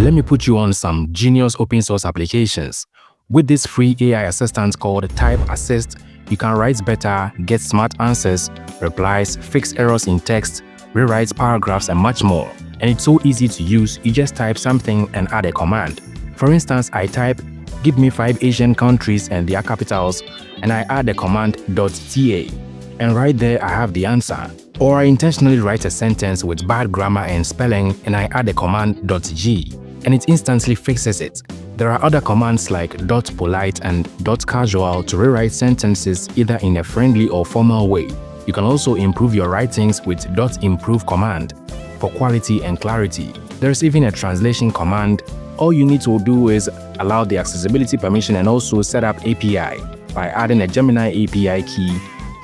Let me put you on some genius open source applications. With this free AI assistant called TypeAssist, you can write better, get smart answers, replies, fix errors in text, rewrite paragraphs, and much more. And it's so easy to use, you just type something and add a command. For instance, I type, give me 5 Asian countries and their capitals, and I add the command .ta. And right there I have the answer. Or I intentionally write a sentence with bad grammar and spelling and I add the command .g, and it instantly fixes it. There are other commands like .polite and .casual to rewrite sentences either in a friendly or formal way. You can also improve your writings with .improve command for quality and clarity. There's even a translation command. All you need to do is allow the accessibility permission and also set up API by adding a Gemini API key,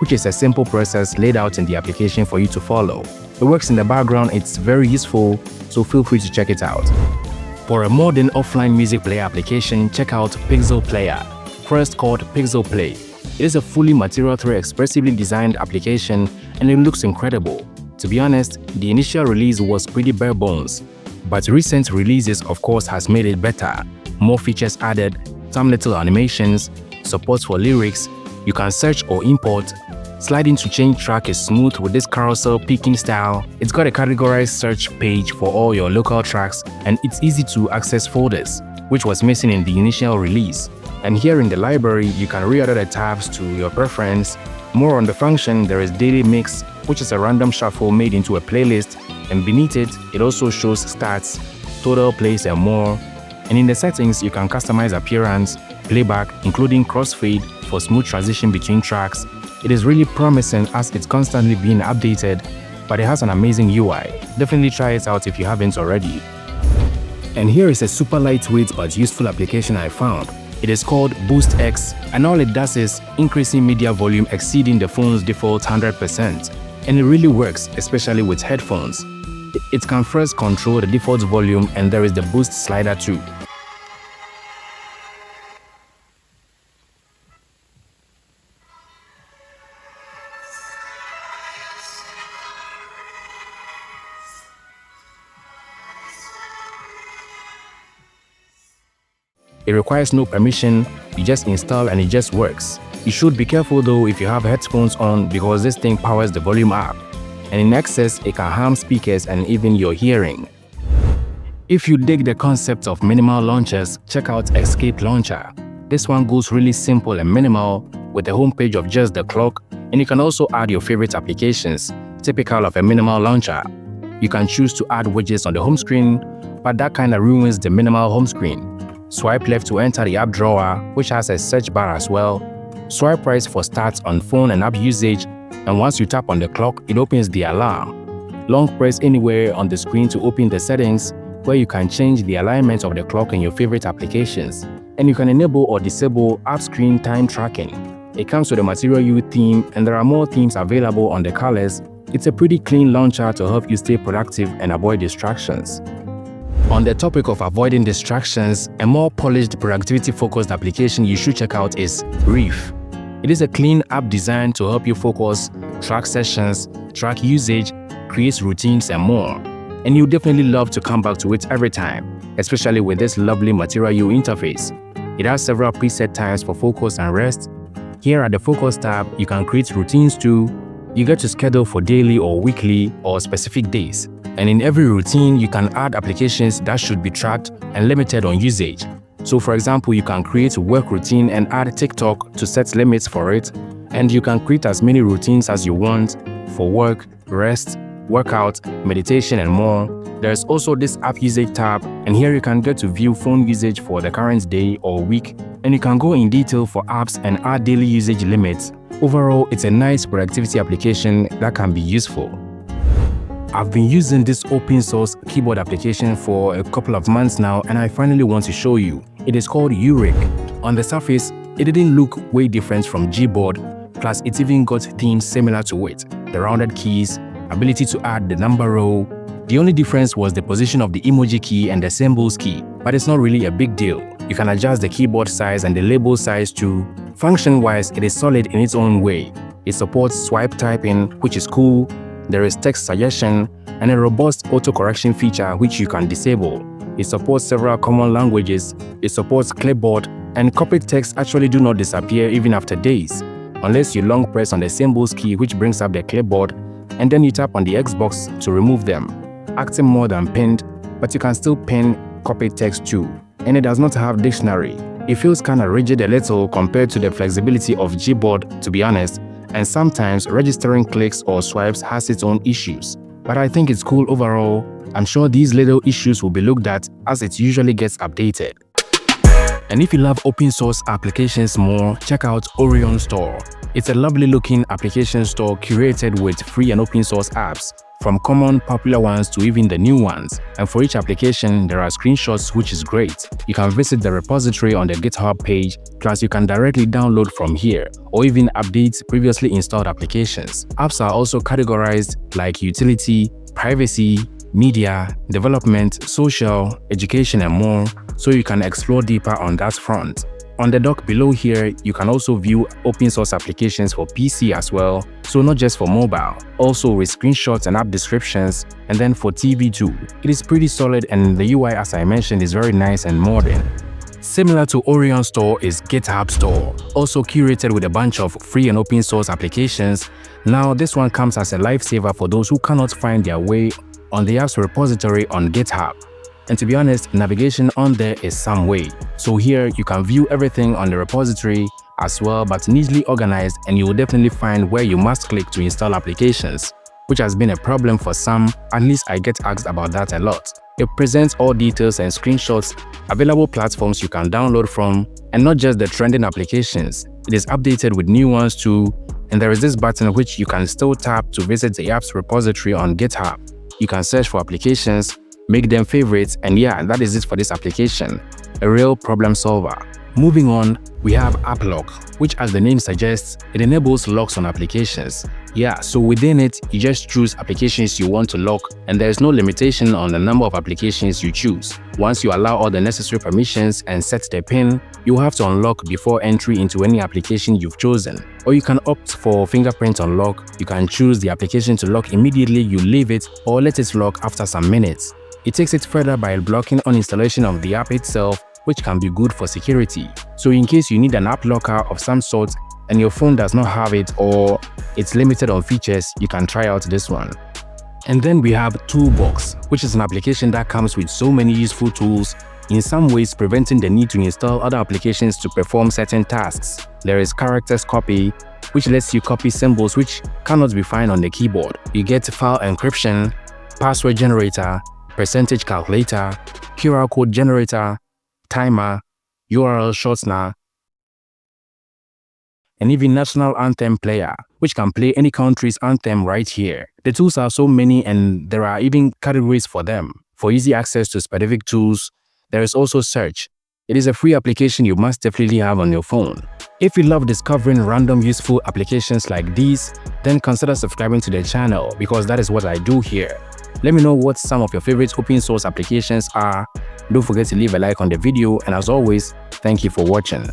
which is a simple process laid out in the application for you to follow. It works in the background, it's very useful, so feel free to check it out. For a modern offline music player application, check out PixelPlayer, first called PixelPlay. It is a fully Material 3 expressively designed application and it looks incredible. To be honest, the initial release was pretty bare bones, but recent releases of course has made it better. More features added, some little animations, support for lyrics, you can search or import. Sliding to change track is smooth with this carousel picking style. It's got a categorized search page for all your local tracks and it's easy to access folders, which was missing in the initial release. And here in the library, you can reorder the tabs to your preference. More on the function, there is Daily Mix, which is a random shuffle made into a playlist, and beneath it, it also shows stats, total plays and more. And in the settings, you can customize appearance, playback, including crossfade for smooth transition between tracks. It is really promising as it's constantly being updated, but it has an amazing UI. Definitely try it out if you haven't already. And here is a super lightweight but useful application I found. It is called BoostX, and all it does is increasing media volume exceeding the phone's default 100%. And it really works, especially with headphones. It can first control the default volume and there is the boost slider too. It requires no permission, you just install and it just works. You should be careful though if you have headphones on because this thing powers the volume up. And in excess, it can harm speakers and even your hearing. If you dig the concept of minimal launchers, check out Escape Launcher. This one goes really simple and minimal with a homepage of just the clock, and you can also add your favorite applications, typical of a minimal launcher. You can choose to add widgets on the home screen, but that kind of ruins the minimal home screen. Swipe left to enter the app drawer, which has a search bar as well. Swipe right for stats on phone and app usage, and once you tap on the clock, it opens the alarm. Long press anywhere on the screen to open the settings, where you can change the alignment of the clock in your favorite applications. And you can enable or disable app screen time tracking. It comes with a Material U theme, and there are more themes available on the colors. It's a pretty clean launcher to help you stay productive and avoid distractions. On the topic of avoiding distractions, a more polished productivity-focused application you should check out is Reef. It is a clean app designed to help you focus, track sessions, track usage, create routines and more. And you definitely love to come back to it every time, especially with this lovely Material U interface. It has several preset times for focus and rest. Here at the Focus tab, you can create routines too. You get to schedule for daily or weekly or specific days. And in every routine, you can add applications that should be tracked and limited on usage. So for example, you can create a work routine and add TikTok to set limits for it. And you can create as many routines as you want for work, rest, workout, meditation and more. There's also this app usage tab, and here you can get to view phone usage for the current day or week, and you can go in detail for apps and add daily usage limits. Overall, it's a nice productivity application that can be useful. I've been using this open source keyboard application for a couple of months now, and I finally want to show you. It is called Urik. On the surface, it didn't look way different from Gboard, plus it even got themes similar to it. The rounded keys, ability to add the number row. The only difference was the position of the emoji key and the symbols key, but it's not really a big deal. You can adjust the keyboard size and the label size too. Function-wise, it is solid in its own way. It supports swipe typing, which is cool. There is text suggestion and a robust auto-correction feature which you can disable. it supports several common languages, it supports clipboard, and copied text actually do not disappear even after days, unless you long press on the symbols key which brings up the clipboard, and then you tap on the Xbox to remove them, acting more than pinned, but you can still pin copied text too. And it does not have dictionary. It feels kinda rigid a little compared to the flexibility of Gboard, to be honest, and sometimes registering clicks or swipes has its own issues. But I think it's cool overall. I'm sure these little issues will be looked at as it usually gets updated. And if you love open source applications more, check out Orion Store. It's a lovely looking application store curated with free and open source apps, from common popular ones to even the new ones. And for each application, there are screenshots, which is great. You can visit the repository on the GitHub page, plus you can directly download from here or even update previously installed applications. Apps are also categorized like utility, privacy, media, development, social, education, and more, so you can explore deeper on that front. On the dock below here, you can also view open source applications for PC as well, so not just for mobile, also with screenshots and app descriptions, and then for TV too. It is pretty solid, and the UI, as I mentioned, is very nice and modern. Similar to Orion Store is Github Store, also curated with a bunch of free and open source applications. Now this one comes as a lifesaver for those who cannot find their way on the app's repository on GitHub. And to be honest, navigation on there is some way. So here you can view everything on the repository as well, but neatly organized, and you will definitely find where you must click to install applications, which has been a problem for some. At least I get asked about that a lot. It presents all details and screenshots, available platforms you can download from, and not just the trending applications. It is updated with new ones too, and there is this button which you can still tap to visit the app's repository on GitHub. You can search for applications, make them favorites, and yeah, that is it for this application. A real problem solver. Moving on, we have App Lock, which, as the name suggests, it enables locks on applications. Yeah, so within it, you just choose applications you want to lock, and there is no limitation on the number of applications you choose. Once you allow all the necessary permissions and set the PIN, you will have to unlock before entry into any application you've chosen. Or you can opt for fingerprint unlock. You can choose the application to lock immediately you leave it, or let it lock after some minutes. It takes it further by blocking uninstallation of the app itself, which can be good for security. So in case you need an app locker of some sort and your phone does not have it, or it's limited on features, you can try out this one. And then we have Toolbox, which is an application that comes with so many useful tools, in some ways preventing the need to install other applications to perform certain tasks. There is characters copy, which lets you copy symbols which cannot be found on the keyboard. You get file encryption, password generator, percentage calculator, QR code generator, timer, URL shortener, and even national anthem player, which can play any country's anthem right here. The tools are so many, and there are even categories for them. For easy access to specific tools, there is also search. It is a free application you must definitely have on your phone. If you love discovering random useful applications like these, then consider subscribing to the channel, because that is what I do here. Let me know what some of your favorite open source applications are. Don't forget to leave a like on the video, and as always, thank you for watching.